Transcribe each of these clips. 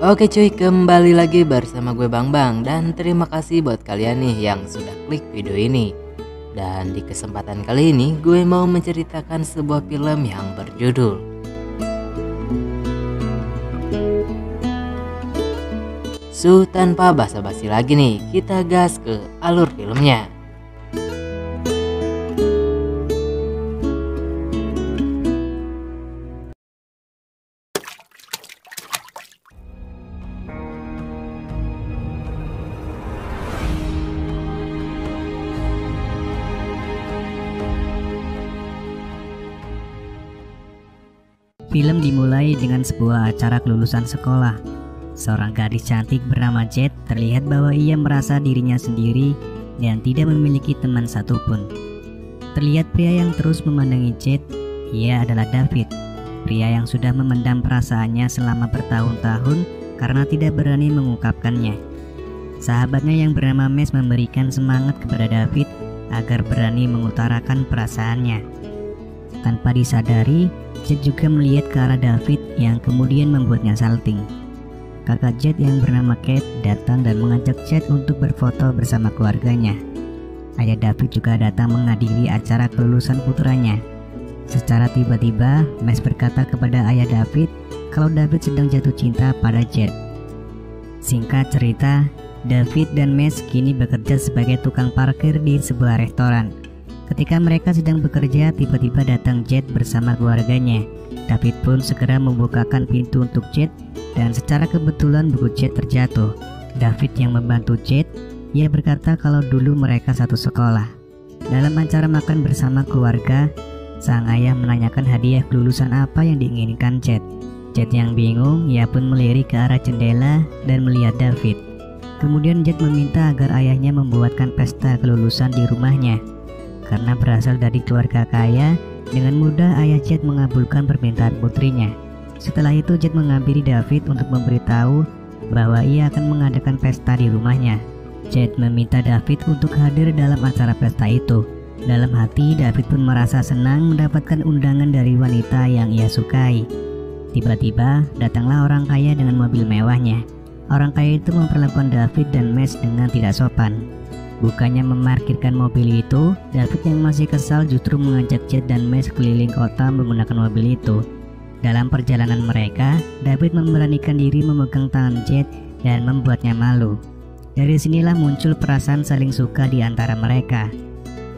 Oke cuy, kembali lagi bersama gue Bang Bang. Dan terima kasih buat kalian nih yang sudah klik video ini. Dan di kesempatan kali ini gue mau menceritakan sebuah film yang berjudul Tanpa basa-basi lagi nih, kita gas ke alur filmnya. Film dimulai dengan sebuah acara kelulusan sekolah. Seorang gadis cantik bernama Jet terlihat bahwa ia merasa dirinya sendiri dan tidak memiliki teman satupun. Terlihat pria yang terus memandangi Jet, ia adalah David, pria yang sudah memendam perasaannya selama bertahun-tahun karena tidak berani mengungkapkannya. Sahabatnya yang bernama Mes memberikan semangat kepada David agar berani mengutarakan perasaannya. Tanpa disadari, Jet juga melihat ke arah David yang kemudian membuatnya salting. Kakak Jet yang bernama Kate datang dan mengajak Jet untuk berfoto bersama keluarganya. Ayah David juga datang menghadiri acara kelulusan putranya. Secara tiba-tiba, Mes berkata kepada ayah David kalau David sedang jatuh cinta pada Jet. Singkat cerita, David dan Mes kini bekerja sebagai tukang parkir di sebuah restoran. Ketika mereka sedang bekerja, tiba-tiba datang Jet bersama keluarganya. David pun segera membukakan pintu untuk Jet dan secara kebetulan buku Jet terjatuh. David yang membantu Jet, ia berkata kalau dulu mereka satu sekolah. Dalam acara makan bersama keluarga, sang ayah menanyakan hadiah kelulusan apa yang diinginkan Jet. Jet yang bingung, ia pun melirik ke arah jendela dan melihat David. Kemudian Jet meminta agar ayahnya membuatkan pesta kelulusan di rumahnya. Karena berasal dari keluarga kaya, dengan mudah ayah Jet mengabulkan permintaan putrinya. Setelah itu Jet menghampiri David untuk memberitahu bahwa ia akan mengadakan pesta di rumahnya. Jet meminta David untuk hadir dalam acara pesta itu. Dalam hati David pun merasa senang mendapatkan undangan dari wanita yang ia sukai. Tiba-tiba datanglah orang kaya dengan mobil mewahnya. Orang kaya itu memperlakukan David dan Mes dengan tidak sopan. Bukannya memarkirkan mobil itu, David yang masih kesal justru mengajak Jet dan Mes keliling kota menggunakan mobil itu. Dalam perjalanan mereka, David memberanikan diri memegang tangan Jet dan membuatnya malu. Dari sinilah muncul perasaan saling suka di antara mereka.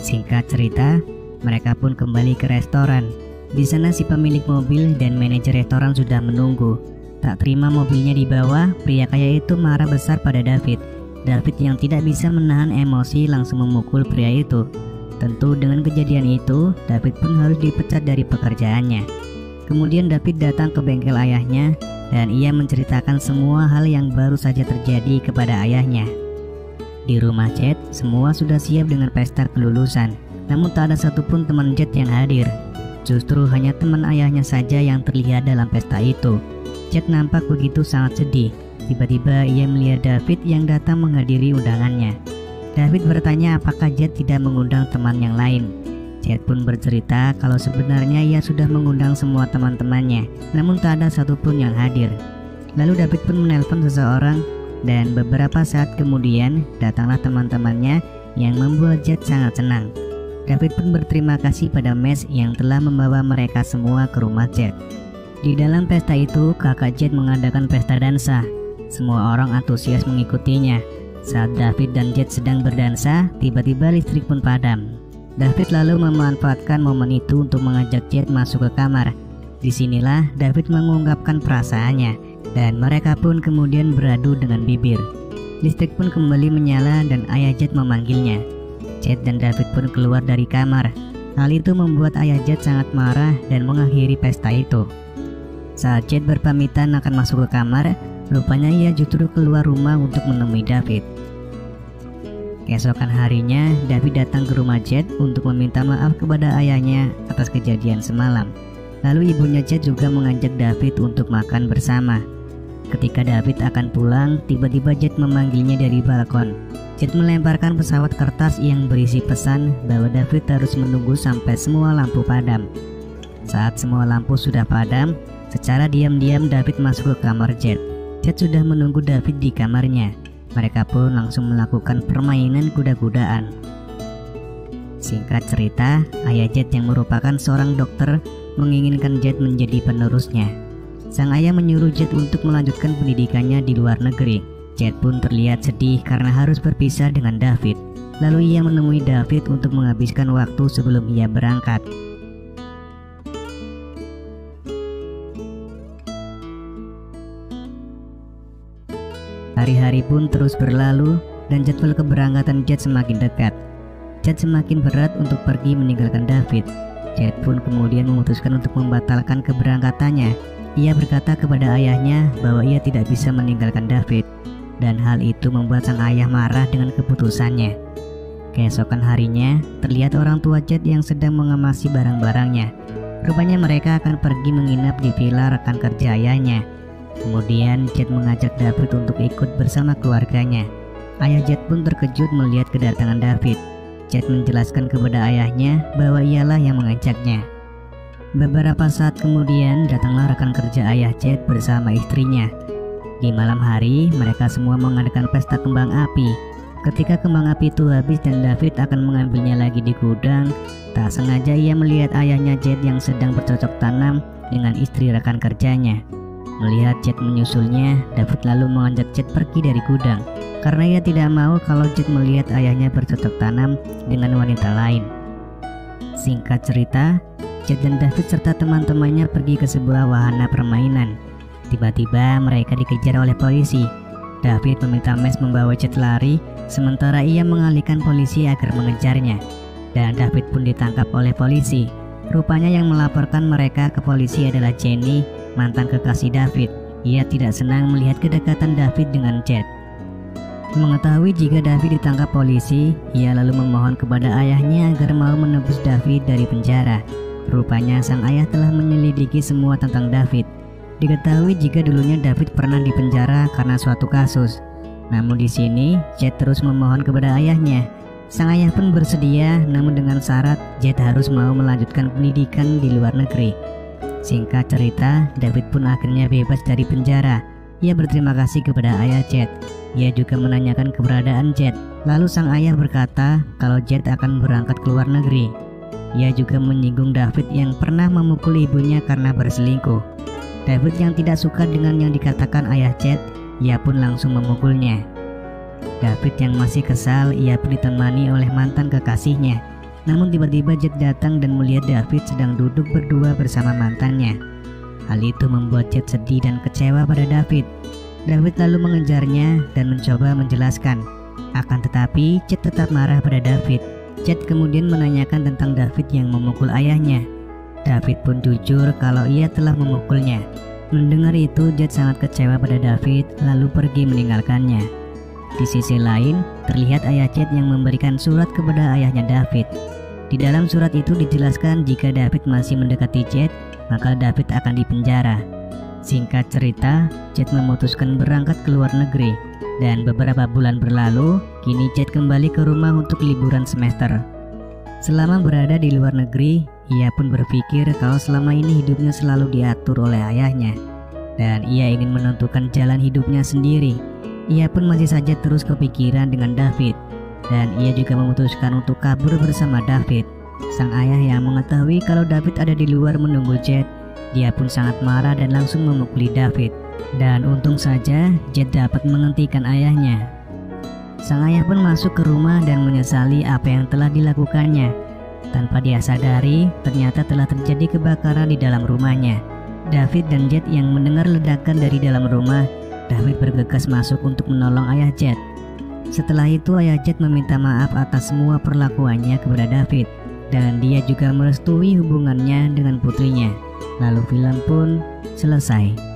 Singkat cerita, mereka pun kembali ke restoran. Di sana si pemilik mobil dan manajer restoran sudah menunggu. Tak terima mobilnya dibawa, pria kaya itu marah besar pada David. David yang tidak bisa menahan emosi langsung memukul pria itu. Tentu dengan kejadian itu, David pun harus dipecat dari pekerjaannya. Kemudian David datang ke bengkel ayahnya dan ia menceritakan semua hal yang baru saja terjadi kepada ayahnya. Di rumah Jet, semua sudah siap dengan pesta kelulusan. Namun tak ada satupun teman Jet yang hadir. Justru hanya teman ayahnya saja yang terlihat dalam pesta itu. Jet nampak begitu sangat sedih. Tiba-tiba ia melihat David yang datang menghadiri undangannya. David bertanya apakah Jet tidak mengundang teman yang lain. Jet pun bercerita kalau sebenarnya ia sudah mengundang semua teman-temannya, namun tak ada satupun yang hadir. Lalu David pun menelpon seseorang dan beberapa saat kemudian datanglah teman-temannya yang membuat Jet sangat senang. David pun berterima kasih pada Mes yang telah membawa mereka semua ke rumah Jet. Di dalam pesta itu, kakak Jet mengadakan pesta dansa. Semua orang antusias mengikutinya. Saat David dan Jet sedang berdansa, tiba-tiba listrik pun padam. David lalu memanfaatkan momen itu untuk mengajak Jet masuk ke kamar. Disinilah David mengungkapkan perasaannya, dan mereka pun kemudian beradu dengan bibir. Listrik pun kembali menyala dan ayah Jet memanggilnya. Jet dan David pun keluar dari kamar. Hal itu membuat ayah Jet sangat marah dan mengakhiri pesta itu. Saat Jet berpamitan akan masuk ke kamar, rupanya ia justru keluar rumah untuk menemui David. Keesokan harinya, David datang ke rumah Jet untuk meminta maaf kepada ayahnya atas kejadian semalam. Lalu ibunya Jet juga mengajak David untuk makan bersama. Ketika David akan pulang, tiba-tiba Jet memanggilnya dari balkon. Jet melemparkan pesawat kertas yang berisi pesan bahwa David harus menunggu sampai semua lampu padam. Saat semua lampu sudah padam, secara diam-diam David masuk ke kamar Jet. Jet sudah menunggu David di kamarnya. Mereka pun langsung melakukan permainan kuda-kudaan. Singkat cerita, ayah Jet yang merupakan seorang dokter menginginkan Jet menjadi penerusnya. Sang ayah menyuruh Jet untuk melanjutkan pendidikannya di luar negeri. Jet pun terlihat sedih karena harus berpisah dengan David. Lalu ia menemui David untuk menghabiskan waktu sebelum ia berangkat. Hari-hari pun terus berlalu dan jadwal keberangkatan Jet semakin dekat. Jet semakin berat untuk pergi meninggalkan David. Jet pun kemudian memutuskan untuk membatalkan keberangkatannya. Ia berkata kepada ayahnya bahwa ia tidak bisa meninggalkan David, dan hal itu membuat sang ayah marah dengan keputusannya. Keesokan harinya, terlihat orang tua Jet yang sedang mengemasi barang-barangnya. Rupanya mereka akan pergi menginap di villa rekan kerja ayahnya. Kemudian Jet mengajak David untuk ikut bersama keluarganya. Ayah Jet pun terkejut melihat kedatangan David. Jet menjelaskan kepada ayahnya bahwa ialah yang mengajaknya. Beberapa saat kemudian datanglah rekan kerja ayah Jet bersama istrinya. Di malam hari mereka semua mengadakan pesta kembang api. Ketika kembang api itu habis dan David akan mengambilnya lagi di gudang, tak sengaja ia melihat ayahnya Jet yang sedang bercocok tanam dengan istri rekan kerjanya. Melihat Jet menyusulnya, David lalu mengajak Jet pergi dari gudang karena ia tidak mau kalau Jet melihat ayahnya bercocok tanam dengan wanita lain. Singkat cerita, Jet dan David serta teman-temannya pergi ke sebuah wahana permainan. Tiba-tiba mereka dikejar oleh polisi. David meminta Mes membawa Jet lari, sementara ia mengalihkan polisi agar mengejarnya. Dan David pun ditangkap oleh polisi. Rupanya yang melaporkan mereka ke polisi adalah Jenny, mantan kekasih David. Ia tidak senang melihat kedekatan David dengan Jet. Mengetahui jika David ditangkap polisi, ia lalu memohon kepada ayahnya agar mau menebus David dari penjara. Rupanya sang ayah telah menyelidiki semua tentang David. Diketahui jika dulunya David pernah dipenjara karena suatu kasus. Namun di sini Jet terus memohon kepada ayahnya. Sang ayah pun bersedia, namun dengan syarat Jet harus mau melanjutkan pendidikan di luar negeri. Singkat cerita, David pun akhirnya bebas dari penjara. Ia berterima kasih kepada ayah Jet. Ia juga menanyakan keberadaan Jet. Lalu sang ayah berkata kalau Jet akan berangkat ke luar negeri. Ia juga menyinggung David yang pernah memukul ibunya karena berselingkuh. David yang tidak suka dengan yang dikatakan ayah Jet, ia pun langsung memukulnya. David yang masih kesal, ia pun ditemani oleh mantan kekasihnya. Namun tiba-tiba Jet datang dan melihat David sedang duduk berdua bersama mantannya. Hal itu membuat Jet sedih dan kecewa pada David. David lalu mengejarnya dan mencoba menjelaskan. Akan tetapi Jet tetap marah pada David. Jet kemudian menanyakan tentang David yang memukul ayahnya. David pun jujur kalau ia telah memukulnya. Mendengar itu Jet sangat kecewa pada David lalu pergi meninggalkannya. Di sisi lain, terlihat ayah Jet yang memberikan surat kepada ayahnya David. Di dalam surat itu dijelaskan jika David masih mendekati Jet, maka David akan dipenjara. Singkat cerita, Jet memutuskan berangkat ke luar negeri. Dan beberapa bulan berlalu, kini Jet kembali ke rumah untuk liburan semester. Selama berada di luar negeri, ia pun berpikir kalau selama ini hidupnya selalu diatur oleh ayahnya. Dan ia ingin menentukan jalan hidupnya sendiri. Ia pun masih saja terus kepikiran dengan David. Dan ia juga memutuskan untuk kabur bersama David. Sang ayah yang mengetahui kalau David ada di luar menunggu Jet, dia pun sangat marah dan langsung memukuli David. Dan untung saja Jet dapat menghentikan ayahnya. Sang ayah pun masuk ke rumah dan menyesali apa yang telah dilakukannya. Tanpa dia sadari, ternyata telah terjadi kebakaran di dalam rumahnya. David dan Jet yang mendengar ledakan dari dalam rumah, David bergegas masuk untuk menolong ayah Jet. Setelah itu ayah Jet meminta maaf atas semua perlakuannya kepada David. Dan dia juga merestui hubungannya dengan putrinya. Lalu film pun selesai.